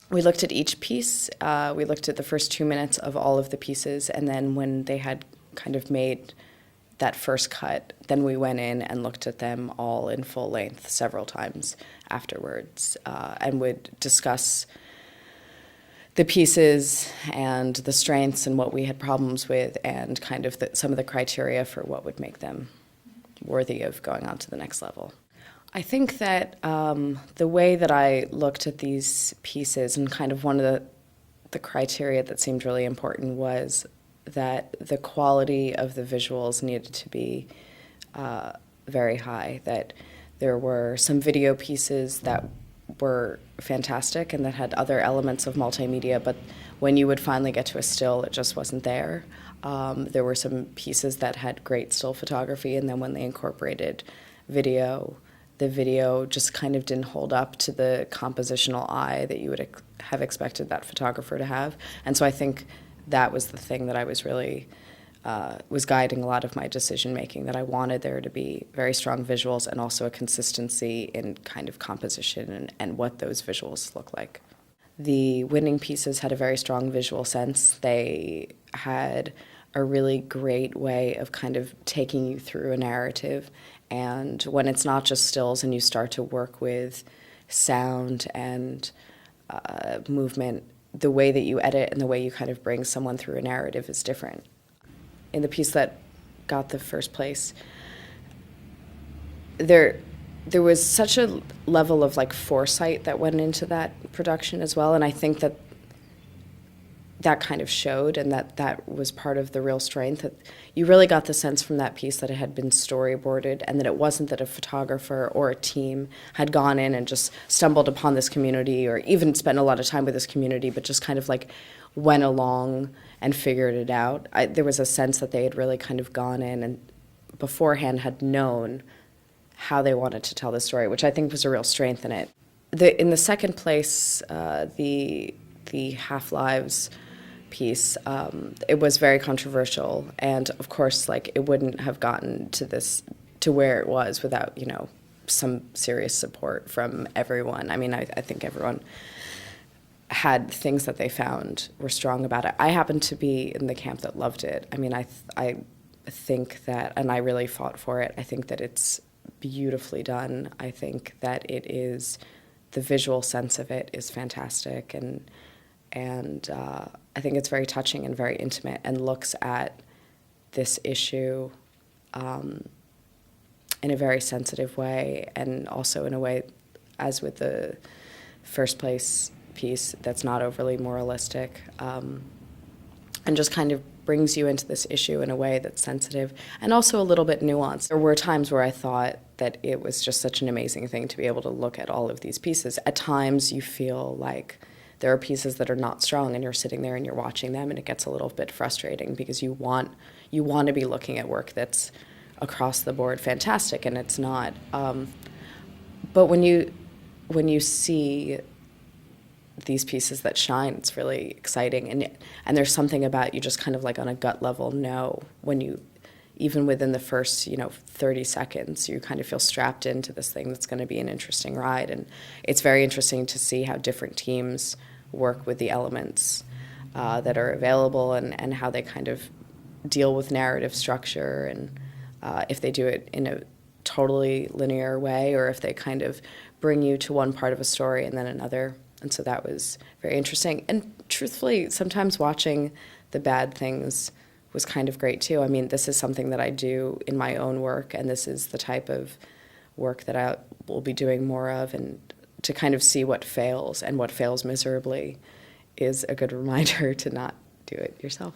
We looked at each piece. We looked at the first 2 minutes of all of the pieces, and then when they had kind of made that first cut, then we went in and looked at them all in full length several times afterwards, and would discuss the pieces and the strengths and what we had problems with, and kind of some of the criteria for what would make them worthy of going on to the next level. I think that the way that I looked at these pieces, and kind of one of the criteria that seemed really important, was that the quality of the visuals needed to be very high, that there were some video pieces that were fantastic and that had other elements of multimedia, but when you would finally get to a still, it just wasn't there. There were some pieces that had great still photography, and then when they incorporated video, the video just kind of didn't hold up to the compositional eye that you would have expected that photographer to have. And so I think that was the thing that I was really was guiding a lot of my decision making, that I wanted there to be very strong visuals and also a consistency in kind of composition and what those visuals look like. The winning pieces had a very strong visual sense. They had a really great way of kind of taking you through a narrative, and when it's not just stills and you start to work with sound and movement, the way that you edit and the way you kind of bring someone through a narrative is different. In the piece that got the first place, there was such a level of like foresight that went into that production as well, and I think that kind of showed, and that was part of the real strength. That you really got the sense from that piece that it had been storyboarded, and that it wasn't that a photographer or a team had gone in and just stumbled upon this community or even spent a lot of time with this community, but just kind of like went along and figured it out. There was a sense that they had really kind of gone in and beforehand had known how they wanted to tell the story, which I think was a real strength in it. In the second place, the Half-Lives piece, it was very controversial, and of course, like, it wouldn't have gotten to where it was without, some serious support from everyone. I mean, I think everyone had things that they found were strong about it. I happened to be in the camp that loved it. I mean, I think that, and I really fought for it, I think that it's beautifully done. I think that it is, the visual sense of it is fantastic, and I think it's very touching and very intimate, and looks at this issue in a very sensitive way, and also in a way, as with the first place piece, that's not overly moralistic, and just kind of brings you into this issue in a way that's sensitive and also a little bit nuanced. There were times where I thought that it was just such an amazing thing to be able to look at all of these pieces. At times you feel like there are pieces that are not strong, and you're sitting there and you're watching them, and it gets a little bit frustrating because you want to be looking at work that's across the board fantastic, and it's not. But when you see these pieces that shine, it's really exciting, and there's something about you just kind of like on a gut level know when you, even within the first 30 seconds, you kind of feel strapped into this thing that's going to be an interesting ride. And it's very interesting to see how different teams work with the elements that are available, and how they kind of deal with narrative structure, and if they do it in a totally linear way, or if they kind of bring you to one part of a story and then another. And so that was very interesting. And truthfully, sometimes watching the bad things was kind of great too. I mean, this is something that I do in my own work, and this is the type of work that I will be doing more of, and to kind of see what fails and what fails miserably is a good reminder to not do it yourself.